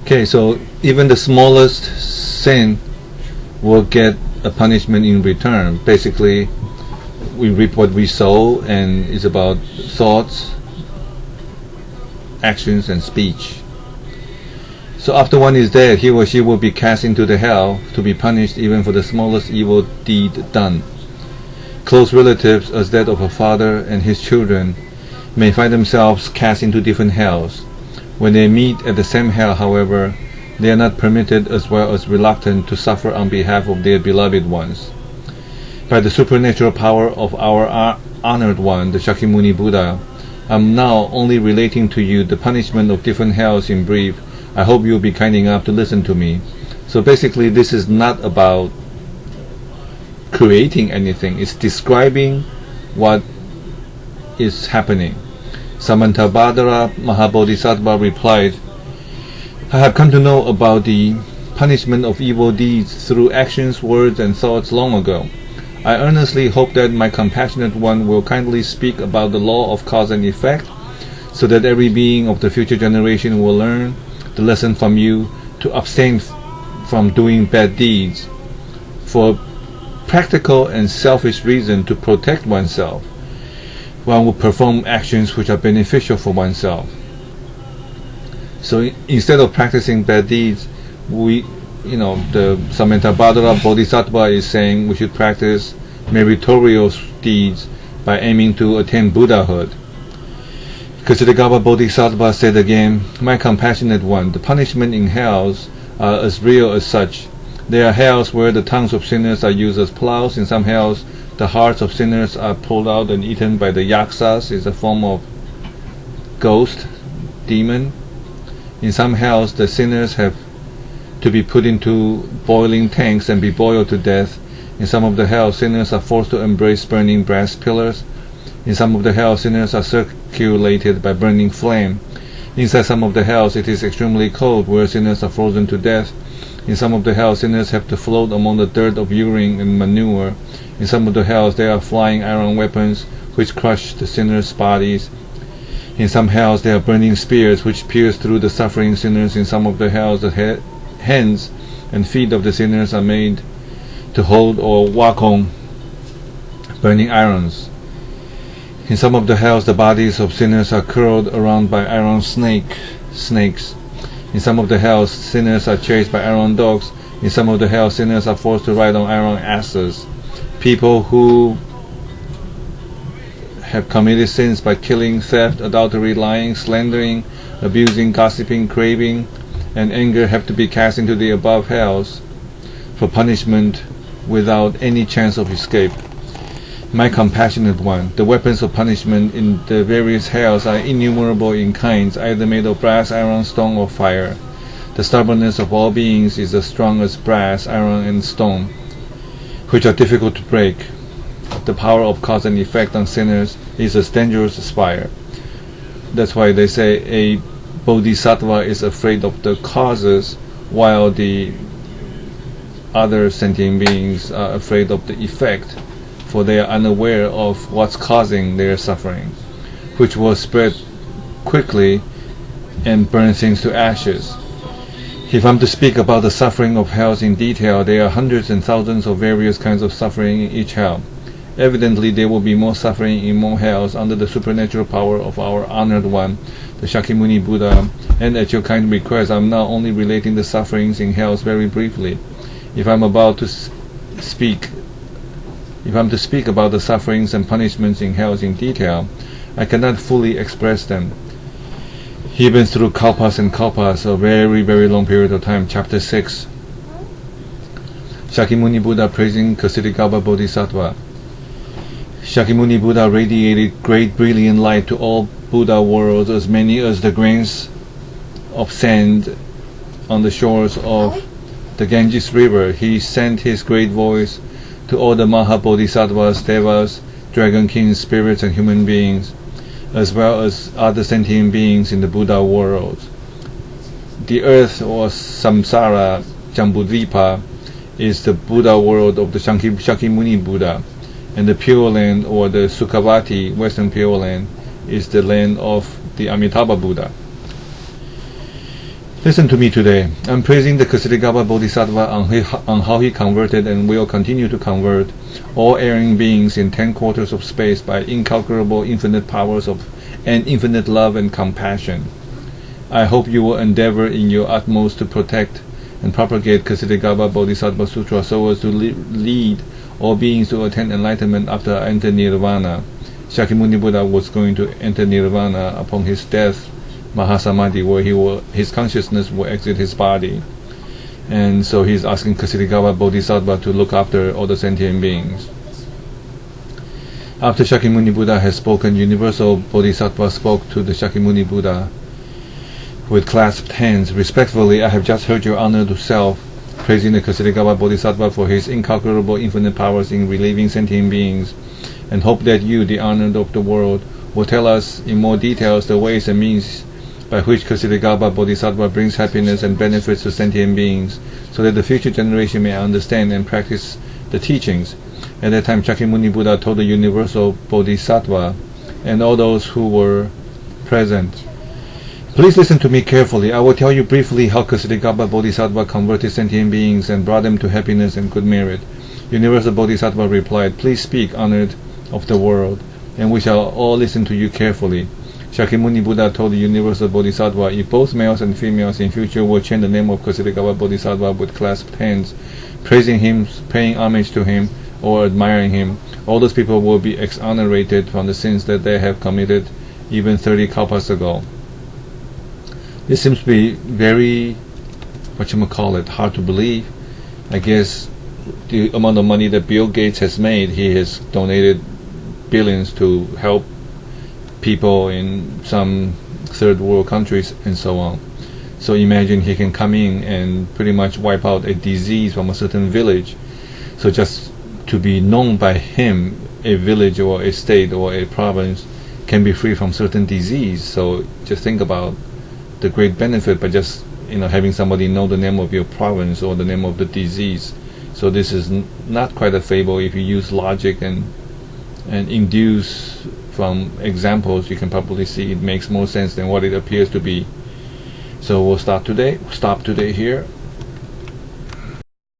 Okay, so even the smallest sin will get a punishment in return. Basically, we reap what we sow, and it's about thoughts, actions, and speech. So after one is dead, he or she will be cast into the hell to be punished even for the smallest evil deed done. Close relatives, as that of a father and his children, may find themselves cast into different hells. When they meet at the same hell, however, they are not permitted as well as reluctant to suffer on behalf of their beloved ones. By the supernatural power of our honored one, the Shakyamuni Buddha, I am now only relating to you the punishment of different hells in brief. I hope you will be kind enough to listen to me. So basically, this is not about creating anything. It's describing what is happening. Samantabhadra Mahabodhisattva replied, I have come to know about the punishment of evil deeds through actions, words, and thoughts long ago. I earnestly hope that my compassionate one will kindly speak about the law of cause and effect, so that every being of the future generation will learn the lesson from you to abstain from doing bad deeds. For practical and selfish reason to protect oneself, one will perform actions which are beneficial for oneself. So instead of practicing bad deeds, the Samantabhadra Bodhisattva is saying we should practice meritorious deeds by aiming to attain Buddhahood. Kshitigarbha Bodhisattva said again, my compassionate one, the punishment in hells are as real as such. There are hells where the tongues of sinners are used as plows. In some hells, the hearts of sinners are pulled out and eaten by the yaksas, is a form of ghost, demon. In some hells, the sinners have to be put into boiling tanks and be boiled to death. In some of the hells, sinners are forced to embrace burning brass pillars. In some of the hells, sinners are circulated by burning flame. Inside some of the hells, it is extremely cold, where sinners are frozen to death. In some of the hells, sinners have to float among the dirt of urine and manure. In some of the hells, there are flying iron weapons which crush the sinners' bodies. In some hells, there are burning spears which pierce through the suffering sinners. In some of the hells, the hands and feet of the sinners are made to hold or walk on burning irons. In some of the hells, the bodies of sinners are curled around by iron snakes. In some of the hells, sinners are chased by iron dogs. In some of the hells, sinners are forced to ride on iron asses. People who have committed sins by killing, theft, adultery, lying, slandering, abusing, gossiping, craving, and anger have to be cast into the above hells for punishment without any chance of escape. My compassionate one, the weapons of punishment in the various hells are innumerable in kinds, either made of brass, iron, stone, or fire. The stubbornness of all beings is as strong as brass, iron, and stone, which are difficult to break. The power of cause and effect on sinners is as dangerous as fire. That's why they say a bodhisattva is afraid of the causes, while the other sentient beings are afraid of the effect, for they are unaware of what's causing their suffering, which will spread quickly and burn things to ashes. If I'm to speak about the suffering of hells in detail, there are hundreds and thousands of various kinds of suffering in each hell. Evidently, there will be more suffering in more hells under the supernatural power of our honored one, the Shakyamuni Buddha, and at your kind request, I'm now only relating the sufferings in hells very briefly. If I'm to speak about the sufferings and punishments in hells in detail, I cannot fully express them. Even through kalpas and kalpas, a very, very long period of time. Chapter 6. Shakyamuni Buddha praising Kshitigarbha Bodhisattva. Shakyamuni Buddha radiated great brilliant light to all Buddha worlds, as many as the grains of sand on the shores of the Ganges River. He sent his great voice to all the Mahabodhisattvas, Devas, Dragon Kings, spirits, and human beings, as well as other sentient beings in the Buddha world. The earth, or samsara, Jambudvipa, is the Buddha world of the Shakyamuni Buddha, and the Pure Land, or the Sukhavati, Western Pure Land, is the land of the Amitabha Buddha. Listen to me today. I'm praising the Ksitigarbha Bodhisattva on how he converted and will continue to convert all erring beings in 10 quarters of space by incalculable infinite powers and infinite love and compassion. I hope you will endeavor in your utmost to protect and propagate Ksitigarbha Bodhisattva Sutra so as to lead all beings to attain enlightenment after I enter Nirvana. Shakyamuni Buddha was going to enter Nirvana upon his death, Mahasamadhi, where his consciousness will exit his body. And so he's asking Ksitigarbha Bodhisattva to look after all the sentient beings. After Shakyamuni Buddha has spoken, Universal Bodhisattva spoke to the Shakyamuni Buddha with clasped hands. Respectfully, I have just heard your honored self praising the Ksitigarbha Bodhisattva for his incalculable infinite powers in relieving sentient beings, and hope that you, the honored of the world, will tell us in more details the ways and means by which Ksitigarbha Bodhisattva brings happiness and benefits to sentient beings, so that the future generation may understand and practice the teachings. At that time, Shakyamuni Buddha told the Universal Bodhisattva and all those who were present, "Please listen to me carefully. I will tell you briefly how Ksitigarbha Bodhisattva converted sentient beings and brought them to happiness and good merit." Universal Bodhisattva replied, "Please speak, honored of the world, and we shall all listen to you carefully." Shakyamuni Buddha told the Universal Bodhisattva, if both males and females in future will chant the name of Ksitigarbha Bodhisattva with clasped hands, praising him, paying homage to him, or admiring him, all those people will be exonerated from the sins that they have committed even 30 kalpas ago. This seems to be very, hard to believe. I guess the amount of money that Bill Gates has made, he has donated billions to help people in some third world countries and so on. So imagine he can come in and pretty much wipe out a disease from a certain village. So just to be known by him, a village or a state or a province can be free from certain disease. So just think about the great benefit by just having somebody know the name of your province or the name of the disease. So this is not quite a fable. If you use logic and induce from examples, you can probably see it makes more sense than what it appears to be. So we'll stop today here.